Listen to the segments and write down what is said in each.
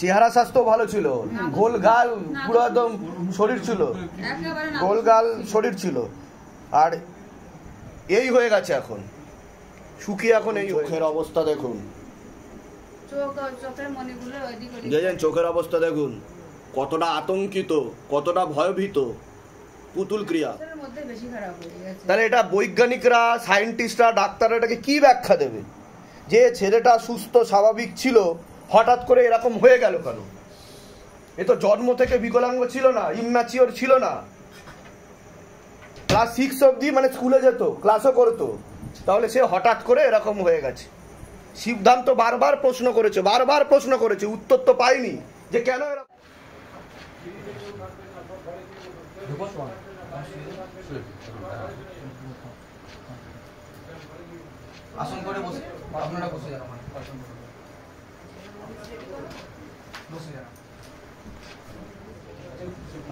চেহারা স্বাস্থ্য ভালো ছিল, গোল গাল পুরো একদম শরীর ছিল, গোল গাল শরীর ছিল, আর এই হয়ে গেছে এখন শুকিয়ে। এখন এই চোখের অবস্থা দেখুন, চোখের অবস্থা দেখুন, কতটা আতঙ্কিত, কতটা ভয়ভীত। পুতুল ক্রিয়া। তাহলে এটা বৈজ্ঞানিকরা, সায়েন্টিস্টরা, ডাক্তাররা এটাকে কি ব্যাখ্যা দেবে যে ছেলেটা সুস্থ স্বাভাবিক ছিল, হঠাৎ করে এরকম হয়ে গেল কেন? এ তো জন্ম থেকে বিকলাঙ্গ ছিল না, ইম্যাচিওর ছিল না, ক্লাস 6 অবধি মানে স্কুলে যেত, ক্লাসও করতো, তাহলে সে হঠাৎ করে এরকম হয়ে গেছে। সিদ্ধান্ত বারবার প্রশ্ন করেছে, উত্তর তো পায়নি যে কেন এরকম। আসন করে বসে আপনারা বসে যান,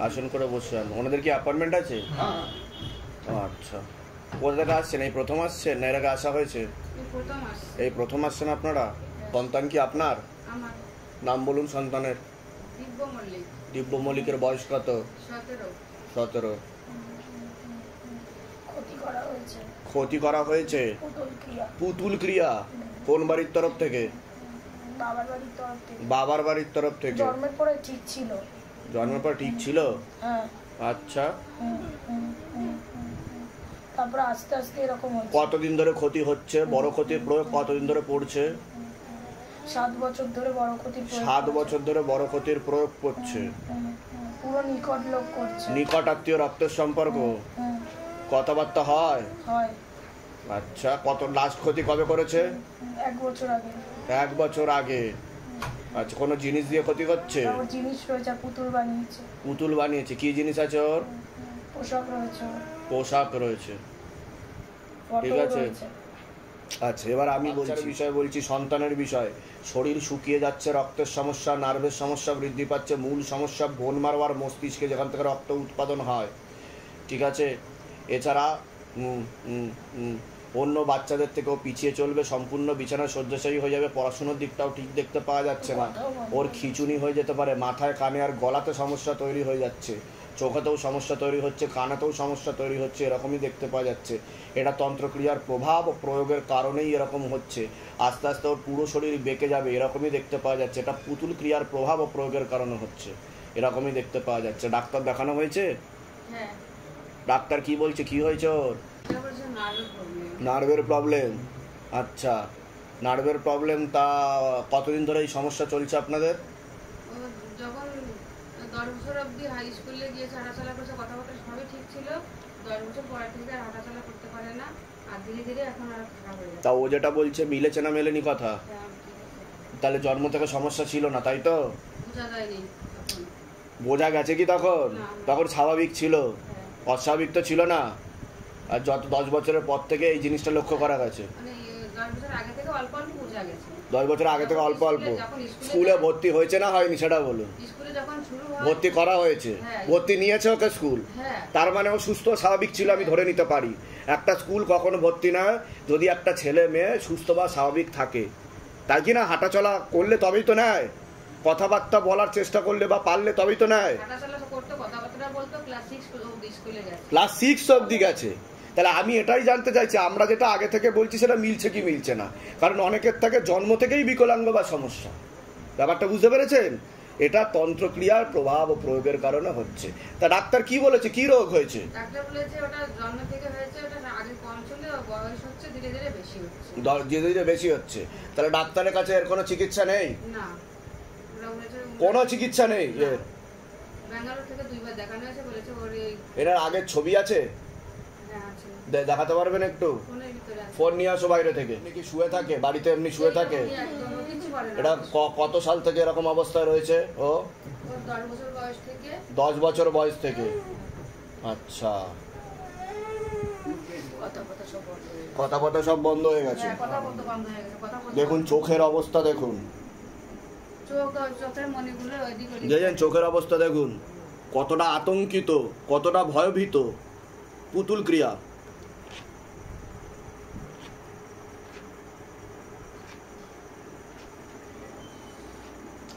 আসন করে বসে যান। ওনাদের কি অ্যাপয়েন্টমেন্ট আছে? আচ্ছা, কোথা থেকে আসছেন? এই প্রথম আসছেন না এর আগে আসা হয়েছে? এই প্রথম আসছেন আপনারা? সন্তান কি আপনার? নাম বলুন সন্তানের। দিব্য মল্লিকের বয়স কত? 17। ক্ষতি করা হয়েছে পুতুল ক্রিয়া। কোন বাড়ির তরফ থেকে? বাবার বাড়ির তরফ থেকে। জন্মের পরে ঠিক ছিল। জন্মের পর ঠিক ছিল? আচ্ছা, তারপর আস্তে আস্তে এরকম হচ্ছে। কতদিন ধরে ক্ষতি হচ্ছে? বড় ক্ষতির প্রয়োগ কতদিন ধরে পড়ছে? 7 বছর ধরে বড় ক্ষতির প্রয়োগ। 7 বছর ধরে বড় ক্ষতির প্রয়োগ করছে। পুরো নিকট লোক করছে। নিকট আত্মীয়, রক্তের সম্পর্ক। কথাবার্তা হয়? হয়। আচ্ছা, কত লাস্ট ক্ষতি কবে করেছে? 1 বছর আগে। 1 বছর আগে। আচ্ছা, কোন জিনিস দিয়ে ক্ষতি করছে? ওর জিনিস রয়েছে, পুতুল বানিয়েছে। পুতুল বানিয়েছে। কি জিনিস আছে ওর? পোশাক রয়েছে। পোশাক রয়েছে, ঠিক আছে। আচ্ছা, এবার আমি বিষয় বলছি, সন্তানের বিষয়। শরীর শুকিয়ে যাচ্ছে, রক্তের সমস্যা, নার্ভের সমস্যা বৃদ্ধি পাচ্ছে। মূল সমস্যা বোন মারো আর মস্তিষ্কে, যেখান থেকে রক্ত উৎপাদন হয়, ঠিক আছে। এছাড়া অন্য বাচ্চাদের থেকেও পিছিয়ে চলবে, সম্পূর্ণ বিছানায় শয্যাশায়ী হয়ে যাবে, পড়াশোনার দিকটাও ঠিক দেখতে পাওয়া যাচ্ছে না, ওর খিঁচুনি হয়ে যেতে পারে, মাথায় কানে আর গলাতে সমস্যা তৈরি হয়ে যাচ্ছে, চোখেতেও সমস্যা তৈরি হচ্ছে, কানেতেও সমস্যা তৈরি হচ্ছে, এরকমই দেখতে পাওয়া যাচ্ছে। এটা তন্ত্রক্রিয়ার প্রভাব ও প্রয়োগের কারণেই এরকম হচ্ছে। আস্তে আস্তে ওর পুরো শরীর বেঁকে যাবে, এরকমই দেখতে পাওয়া যাচ্ছে। এটা পুতুল ক্রিয়ার প্রভাব ও প্রয়োগের কারণে হচ্ছে, এরকমই দেখতে পাওয়া যাচ্ছে। ডাক্তার দেখানো হয়েছে? ডাক্তার কি বলছে, কি হয়েছে ওর? নার্ভের প্রবলেম। আচ্ছা, নার্ভের প্রবলেম। তা কতদিন ধরে এই সমস্যা চলছে আপনাদের? যখন 10 বছর অবধি হাই স্কুলে গিয়ে হাঁটাচলা করছে, কথাবার্তা সবই ঠিক ছিল। 10 বছর পরে থেকে আর হাঁটাচলা করতে পারে না, আর ধীরে ধীরে এখন আর খারাপ হয়ে যাচ্ছে। তা ও যেটা বলছে মিলেছে না মেলেনি কথা? তাহলে জন্ম থেকে সমস্যা ছিল না, তাই তো? বোঝা যায়নি, বোঝা গেছে কি তখন? তখন স্বাভাবিক ছিল, অস্বাভাবিক তো ছিল না। আর যত 10 বছরের পর থেকে এই জিনিসটা লক্ষ্য করা গেছে। 10 বছর আগে থেকে অল্প অল্প বোঝা গেছে। 10 বছর আগে থেকে অল্প অল্প। স্কুলে ভর্তি হয়েছে না হয়নি সেটা বলুন? স্কুলে যখন শুরু হয় ভর্তি করা হয়েছে, ভর্তি নিয়েছে ওকে স্কুল, তার মানে ও সুস্থ স্বাভাবিক ছিল, আমি ধরে নিতে পারি। একটা স্কুল কখনো ভর্তি না যদি একটা ছেলে মেয়ে সুস্থ বা স্বাভাবিক থাকে, তাই কি না? হাঁটাচলা করলে তবেই তো নেয়, কথাবার্তা বলার চেষ্টা করলে বা পারলে তবেই তো নেয়। ক্লাস 6 অবধি গেছে। তাহলে আমি এটাই জানতে চাইছি, আমরা যেটা আগে থেকে বলছি সেটা মিলছে কি মিলছে না। কারণ অনেকের থেকে জন্ম থেকেই বিকলাঙ্গ বা সমস্যা, ব্যাপারটা বুঝতে পেরেছেন? এটা তন্ত্রক্রিয়ার প্রভাব ও প্রয়োগের কারণে হচ্ছে। তা ডাক্তার কি বলেছে, কি রোগ হয়েছে? ডাক্তার বলেছে ওটা জন্ম থেকে হয়েছে, ওটা আগে কম ছিল, বয়স হচ্ছে ধীরে ধীরে বেশি হচ্ছে। ধীরে ধীরে বেশি হচ্ছে। তাহলে ডাক্তারের কাছে এর কোনো চিকিৎসা নেই? না, কোনো চিকিৎসা নেই এর? ব্যাঙ্গালোর থেকে 2 বার দেখানো হয়েছে, বলেছে ওর এর আগের ছবি আছে? দেখাতে পারবেন একটু? ফোন নিয়ে আসো বাইরে থেকে। নাকি শুয়ে থাকে বাড়িতে, এমনি শুয়ে থাকে? এটা কত সাল থেকে এরকম অবস্থায় রয়েছে ও? 10 বছর বয়স থেকে। আচ্ছা, কথা সব বন্ধ হয়ে গেছে। দেখুন চোখের অবস্থা দেখুন, চোখের অবস্থা দেখুন, কতটা আতঙ্কিত, কতটা ভয়ভীত। পুতুল ক্রিয়া।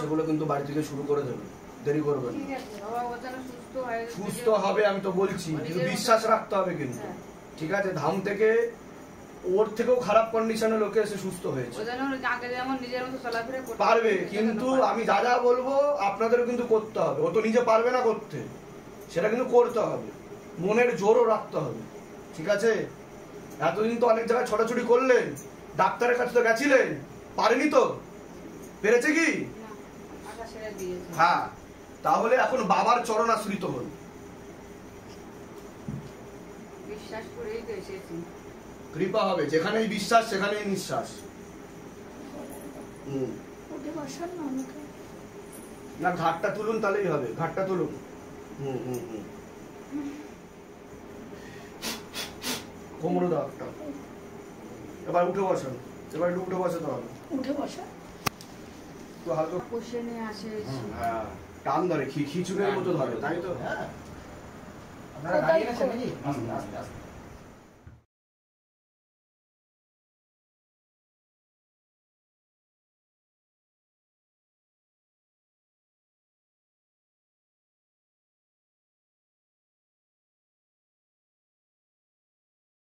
সেগুলো কিন্তু বাড়ি থেকে শুরু করে দেবে, দেরি করবে না। ঠিক আছে বাবা, ও যেন সুস্থ হয়। সুস্থ হবে আমি তো বলছি, কিন্তু বিশ্বাস রাখতে হবে কিন্তু। ঠিক আছে, ধাম থেকে ওর থেকেও খারাপ কন্ডিশনে লোকে এসে সুস্থ হয়েছে। ওই জন্য আগে যেমন নিজের মতো চলাফেরা করতে পারবে, কিন্তু আমি যা যা বলবো আপনাদেরও কিন্তু করতে হবে। ও তো নিজে পারবে না করতে, সেটা কিন্তু করতে হবে, মনের জোরও রাখতে হবে, ঠিক আছে? এতদিন তো অনেক জায়গায় ছোটাছুটি করলেন, ডাক্তারের কাছে তো গেছিলেন, পারেনি তো, পেরেছে কি? না, আশা ছেড়ে দিয়েছে। হ্যাঁ, তাহলে এখন বাবার চরণ আশ্রিত হন। বিশ্বাস করেই তো এসেছি। কৃপা হবে, যেখানেই বিশ্বাস সেখানেই নিঃশ্বাস। ওঠে বসার না আমাকে। না, ঘাটটা তুলুন, তাহলেই হবে, ঘাটটা তুলুন। কোমরে দাও একটা। এবার উঠে বসেন, এবার একটু উঠে বসে তো হবে। উঠে বসা। তো হালকা পোষে নিয়ে আসে। হ্যাঁ, টান ধরে, খিচুড়ির মতো ধরে, তাই তো? আপনারা দাঁড়িয়ে গেছেন নাকি? আস্তে আস্তে আস্তে।